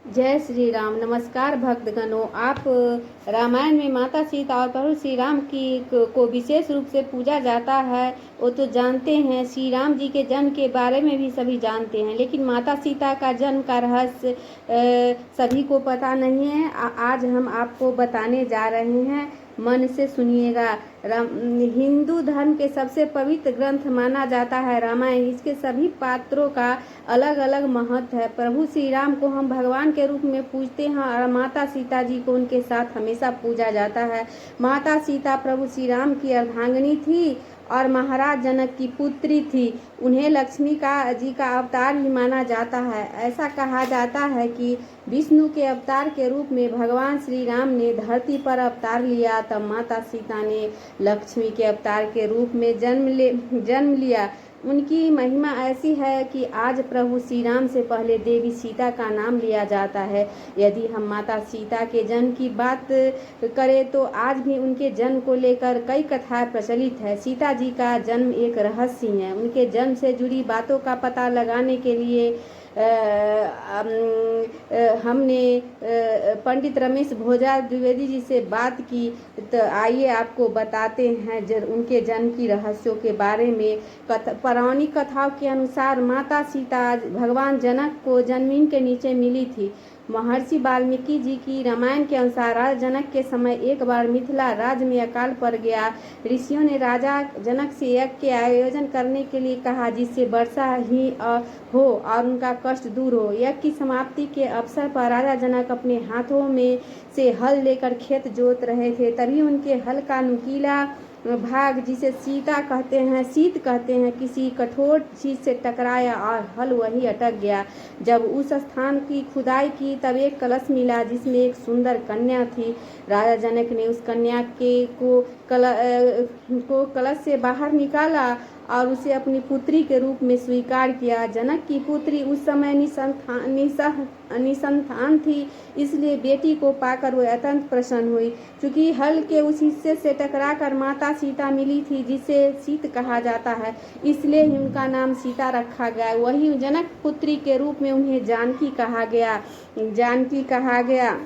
जय श्री राम। नमस्कार भक्तगणों। आप रामायण में माता सीता और प्रभु श्री राम की को विशेष रूप से पूजा जाता है वो तो जानते हैं। श्री राम जी के जन्म के बारे में भी सभी जानते हैं, लेकिन माता सीता का जन्म का रहस्य सभी को पता नहीं है। आज हम आपको बताने जा रहे हैं, मन से सुनिएगा। हिंदू धर्म के सबसे पवित्र ग्रंथ माना जाता है रामायण। इसके सभी पात्रों का अलग अलग महत्व है। प्रभु श्री राम को हम भगवान के रूप में पूजते हैं और माता सीता जी को उनके साथ हमेशा पूजा जाता है। माता सीता प्रभु श्री राम की अर्धांगिनी थी और महाराज जनक की पुत्री थी। उन्हें लक्ष्मी जी का अवतार ही माना जाता है। ऐसा कहा जाता है कि विष्णु के अवतार के रूप में भगवान श्री राम ने धरती पर अवतार लिया, तब माता सीता ने लक्ष्मी के अवतार के रूप में जन्म लिया। उनकी महिमा ऐसी है कि आज प्रभु श्री राम से पहले देवी सीता का नाम लिया जाता है। यदि हम माता सीता के जन्म की बात करें तो आज भी उनके जन्म को लेकर कई कथाएं प्रचलित है। सीता जी का जन्म एक रहस्य है। उनके जन्म से जुड़ी बातों का पता लगाने के लिए हमने पंडित रमेश भोजा द्विवेदी जी से बात की। तो आइए आपको बताते हैं उनके जन्म की रहस्यों के बारे में। पौराणिक कथाओं के अनुसार माता सीता भगवान जनक को जमीन के नीचे मिली थी। महर्षि वाल्मीकि जी की रामायण के अनुसार राजा जनक के समय एक बार मिथिला राज्य में अकाल पड़ गया। ऋषियों ने राजा जनक से यज्ञ के आयोजन करने के लिए कहा, जिससे वर्षा ही हो और उनका कष्ट दूर हो। यज्ञ की समाप्ति के अवसर पर राजा जनक अपने हाथों में से हल लेकर खेत जोत रहे थे। तभी उनके हल का नुकीला भाग, जिसे शीत कहते हैं, किसी कठोर चीज से टकराया और हल वही अटक गया। जब उस स्थान की खुदाई की तब एक कलश मिला जिसमें एक सुंदर कन्या थी। राजा जनक ने उस कन्या को कलश से बाहर निकाला और उसे अपनी पुत्री के रूप में स्वीकार किया। जनक की पुत्री उस समय निसंतान थी, इसलिए बेटी को पाकर वह अत्यंत प्रसन्न हुई। क्योंकि हल के उस हिस्से से टकराकर माता सीता मिली थी, जिसे सीत कहा जाता है, इसलिए ही उनका नाम सीता रखा गया। वही जनक पुत्री के रूप में उन्हें जानकी कहा गया।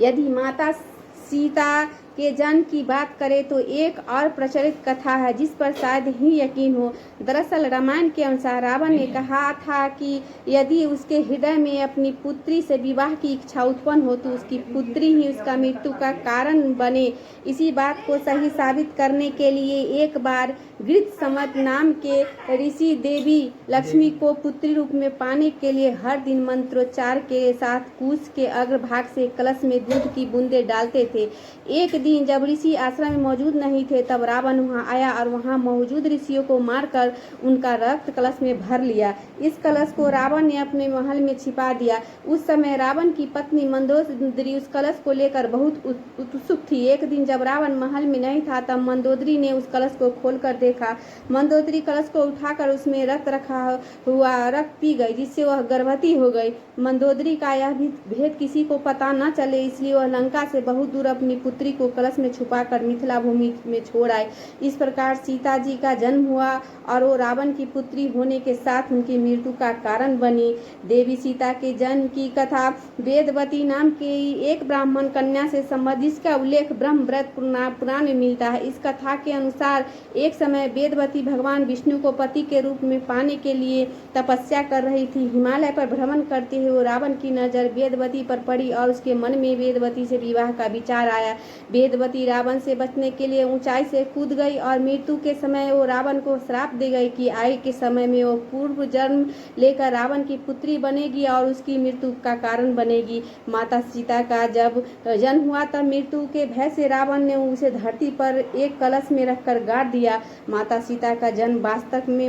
यदि माता सीता के जन्म की बात करें तो एक और प्रचलित कथा है जिस पर शायद ही यकीन हो। दरअसल रामायण के अनुसार रावण ने कहा था कि यदि उसके हृदय में अपनी पुत्री से विवाह की इच्छा उत्पन्न हो तो उसकी पुत्री ही उसका मृत्यु का कारण बने। इसी बात को सही साबित करने के लिए एक बार गृहसमत नाम के ऋषि देवी लक्ष्मी को पुत्री रूप में पाने के लिए हर दिन मंत्रोच्चार के साथ कुश के अग्रभाग से कलश में दूध की बूंदें डालते थे। एक दिन जब ऋषि आश्रम में मौजूद नहीं थे तब रावण वहां आया और वहां मौजूद ऋषियों को मारकर उनका रक्त कलश में भर लिया। इस कलश को रावण ने अपने महल में छिपा दिया। उस समय रावण की पत्नी मंदोदरी उस कलश को लेकर बहुत उत्सुक थी। एक दिन जब रावण महल में नहीं था तब मंदोदरी ने उस कलश को खोलकर देखा। मंदोदरी कलश को उठाकर उसमें रक्त रखा हुआ रक्त पी गई, जिससे वह गर्भवती हो गई। मंदोदरी का यह भेद किसी को पता न चले, इसलिए वह लंका से बहुत दूर अपनी पुत्री को कलश में छुपाकर मिथिला भूमि में छोड़ आए। इस प्रकार सीता जी का जन्म हुआ और वो रावण की पुत्री होने के साथ उनकी मृत्यु का कारण बनी। देवी सीता के जन्म की कथा वेदवती नाम की एक ब्राह्मण कन्या से संबंधित, जिसका उल्लेख ब्रह्मव्रत पुराण में मिलता है। इस कथा के अनुसार एक समय वेदवती भगवान विष्णु को पति के रूप में पाने के लिए तपस्या कर रही थी। हिमालय पर भ्रमण करते हुए रावण की नजर वेदवती पर पड़ी और उसके मन में वेदवती से विवाह का विचार आया। वेदवती रावण से बचने के लिए ऊंचाई से कूद गई और मृत्यु के समय वो रावण को श्राप दे गई कि आगे के समय में वो पूर्व जन्म लेकर रावण की पुत्री बनेगी और उसकी मृत्यु का कारण बनेगी। माता सीता का जब जन्म हुआ तब मृत्यु के भय से रावण ने उसे धरती पर एक कलश में रखकर गाड़ दिया। माता सीता का जन्म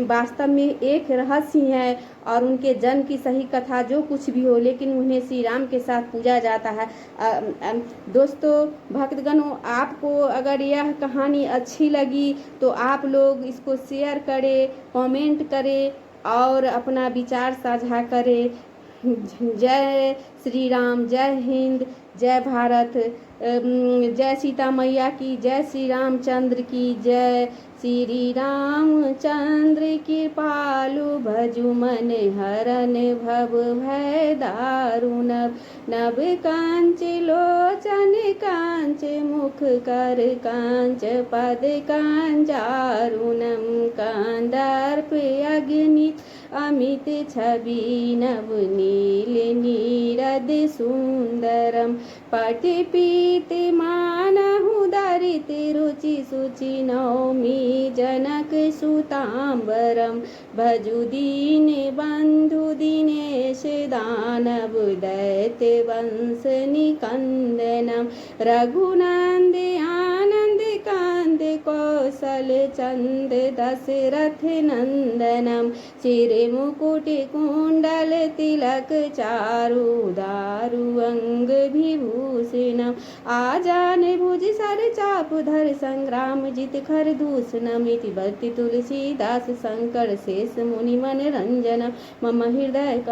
वास्तव में एक रहस्य है और उनके जन्म की सही कथा जो कुछ भी हो, लेकिन उन्हें श्री राम के साथ पूजा जाता है। दोस्तों भक्तगणों, आपको अगर यह कहानी अच्छी लगी तो आप लोग इसको शेयर करें, कमेंट करें और अपना विचार साझा करें। जय श्री राम, जय हिंद, जय भारत। जय सीता मैया की, जय श्री रामचंद्र की जय। श्री रामचंद्र कृपालु भजु मन हरन भव भय दारुण। नभ कांच लोचन कांच मुख कर कांच पद कांचारुणम। कांदर्प अग्नि अमित छवि नव नील नीरद सुंदरम। पटि पीत मानहु दरित रुचि सुचि नौमि जनक सुतांबरम। भजु दीन बंधु दिनेश दानव दैत्य वंश निकंदनम। रघुनंद आनंद कांद कौशल चंद दशरथ नंदनम। सिर मुकुट कुंडल तिलक चारु दारु अंग विभूषणम। आजान भुज सर चाप धर संग्राम जित खर दूषणम। इति बत्ति तुलसीदास शंकर शेष मुनि मन रंजन। मम हृदय